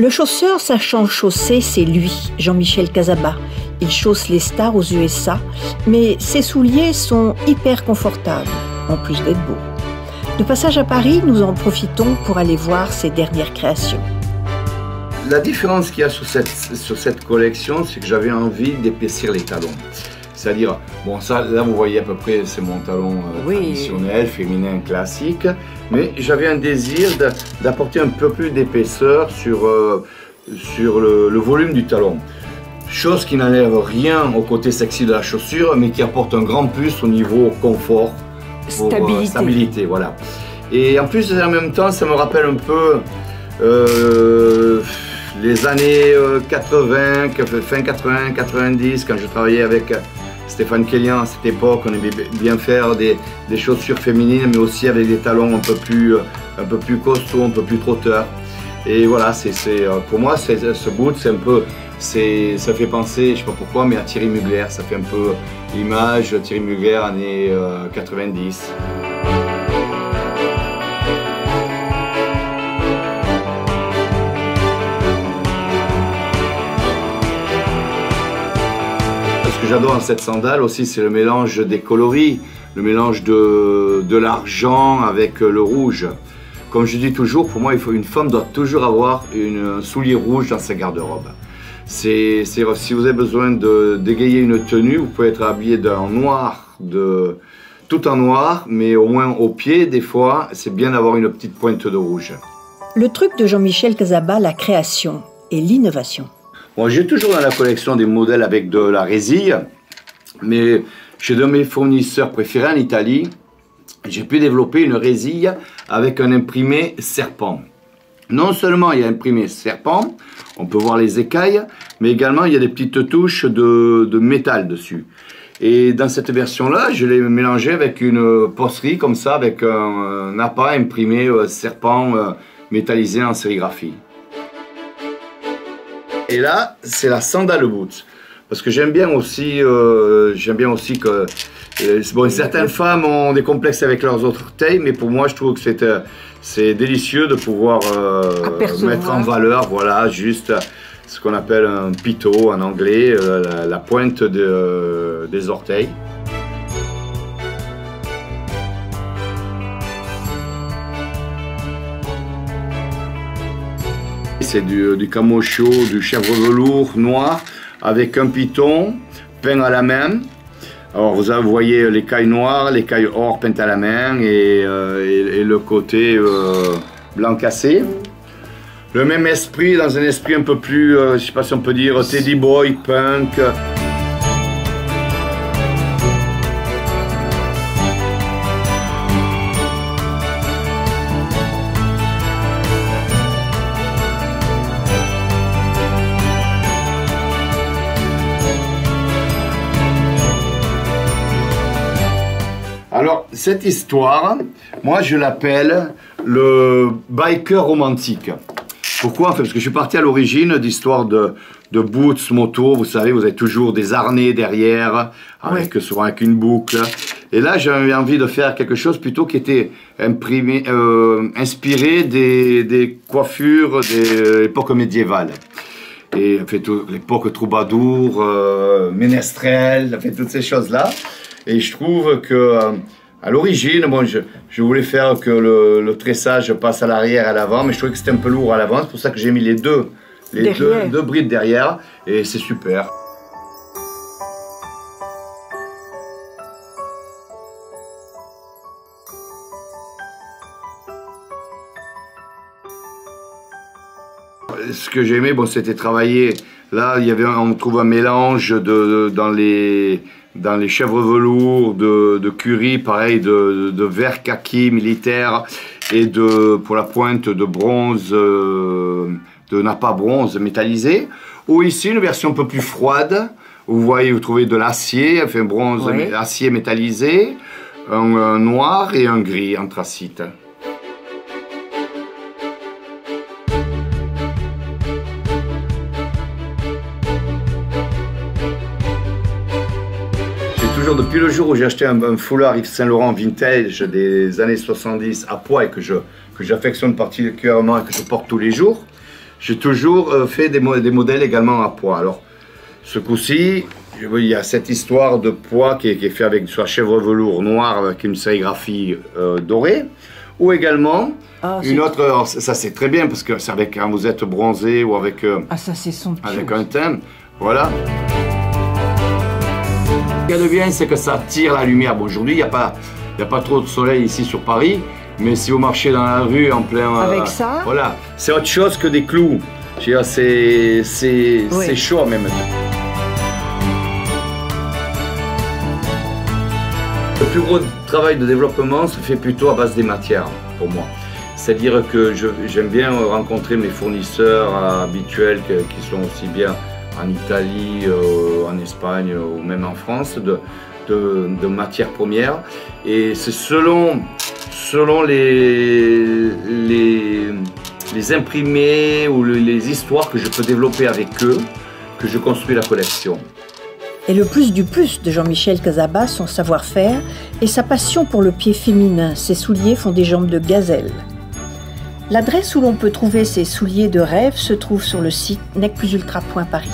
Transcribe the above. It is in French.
Le chausseur sachant chausser, c'est lui, Jean-Michel Casaba. Il chausse les stars aux USA, mais ses souliers sont hyper confortables, en plus d'être beaux. De passage à Paris, nous en profitons pour aller voir ses dernières créations. La différence qu'il y a sur cette collection, c'est que j'avais envie d'épaissir les talons. C'est-à-dire, bon ça, là vous voyez à peu près, c'est mon talon traditionnel, féminin, classique. Mais j'avais un désir d'apporter un peu plus d'épaisseur sur le volume du talon. Chose qui n'enlève rien au côté sexy de la chaussure, mais qui apporte un grand plus au niveau confort, stabilité, voilà. Et en plus, en même temps, ça me rappelle un peu les années 80, fin 80, 90, quand je travaillais avec Stéphane Kélian à cette époque. On aimait bien faire des chaussures féminines, mais aussi avec des talons un peu plus costauds, un peu plus trotteurs. Et voilà, pour moi, ce boot, c'est un peu, ça fait penser, je sais pas pourquoi, mais à Thierry Mugler. Ça fait un peu l'image Thierry Mugler années 90. Ce que j'adore dans cette sandale aussi, c'est le mélange des coloris, le mélange de l'argent avec le rouge. Comme je dis toujours, pour moi, une femme doit toujours avoir un soulier rouge dans sa garde-robe. Si vous avez besoin d'égayer une tenue, vous pouvez être habillé en noir, tout en noir, mais au moins au pied, des fois, c'est bien d'avoir une petite pointe de rouge. Le truc de Jean-Michel Casaba, la création et l'innovation. Bon, j'ai toujours dans la collection des modèles avec de la résille, mais chez de mes fournisseurs préférés en Italie, j'ai pu développer une résille avec un imprimé serpent. Non seulement il y a imprimé serpent, on peut voir les écailles, mais également il y a des petites touches de métal dessus. Et dans cette version-là, je l'ai mélangé avec une posserie comme ça, avec un appât imprimé serpent métallisé en sérigraphie. Et là, c'est la sandale boot. Parce que j'aime bien aussi que certaines femmes ont des complexes avec leurs orteils, mais pour moi, je trouve que c'est délicieux de pouvoir mettre en valeur, voilà, juste ce qu'on appelle un pito en anglais, la pointe des orteils. C'est du camo chaud, du chèvre velours noir avec un piton peint à la main. Alors vous voyez l'écaille noire, l'écaille or peinte à la main et le côté blanc cassé. Le même esprit, dans un esprit un peu plus, je ne sais pas si on peut dire, teddy boy, punk. Alors, cette histoire, moi je l'appelle le biker romantique. Pourquoi? Parce que je suis parti à l'origine d'histoires de boots, moto, vous savez, vous avez toujours des harnais derrière, souvent avec une boucle. Et là, j'avais envie de faire quelque chose plutôt qui était inspiré des coiffures de l'époque médiévale. Et fait l'époque troubadour, ménestrel, fait toutes ces choses-là. Et je trouve que à l'origine, bon, je voulais faire que le tressage passe à l'arrière et à l'avant, mais je trouvais que c'était un peu lourd à l'avant. C'est pour ça que j'ai mis les deux brides derrière, et c'est super. Ce que j'aimais, bon, c'était travailler. Là, on trouve un mélange dans les chèvres velours, de cuir, pareil, de vert kaki militaire et pour la pointe de bronze, de nappa bronze métallisé. Ou ici, une version un peu plus froide. Vous voyez, vous trouvez de l'acier, enfin bronze, acier métallisé, un noir et un gris anthracite. Depuis le jour où j'ai acheté un foulard Yves Saint Laurent vintage des années 70 à poids et que j'affectionne particulièrement et que je porte tous les jours, j'ai toujours fait des modèles également à pois. Alors, ce coup-ci, il y a cette histoire de pois qui est fait avec soit chèvre velours noir avec une sérigraphie dorée, ou également une autre. Alors, ça c'est très bien parce que c'est avec quand vous êtes bronzé ou avec ça c'est somptueux. Avec un thème, voilà. Ce qu'il y a de bien, c'est que ça tire la lumière. Bon, aujourd'hui, il n'y a pas trop de soleil ici sur Paris, mais si vous marchez dans la rue en plein... Avec ça, voilà, c'est autre chose que des clous. C'est chaud même. Le plus gros travail de développement se fait plutôt à base des matières, pour moi. C'est-à-dire que j'aime bien rencontrer mes fournisseurs habituels qui sont aussi bien en Italie, en Espagne ou même en France, de matières premières. Et c'est selon les imprimés ou les histoires que je peux développer avec eux que je construis la collection. Et le plus du plus de Jean-Michel Casaba, son savoir-faire et sa passion pour le pied féminin. Ses souliers font des jambes de gazelle. L'adresse où l'on peut trouver ces souliers de rêve se trouve sur le site necplusultra.paris.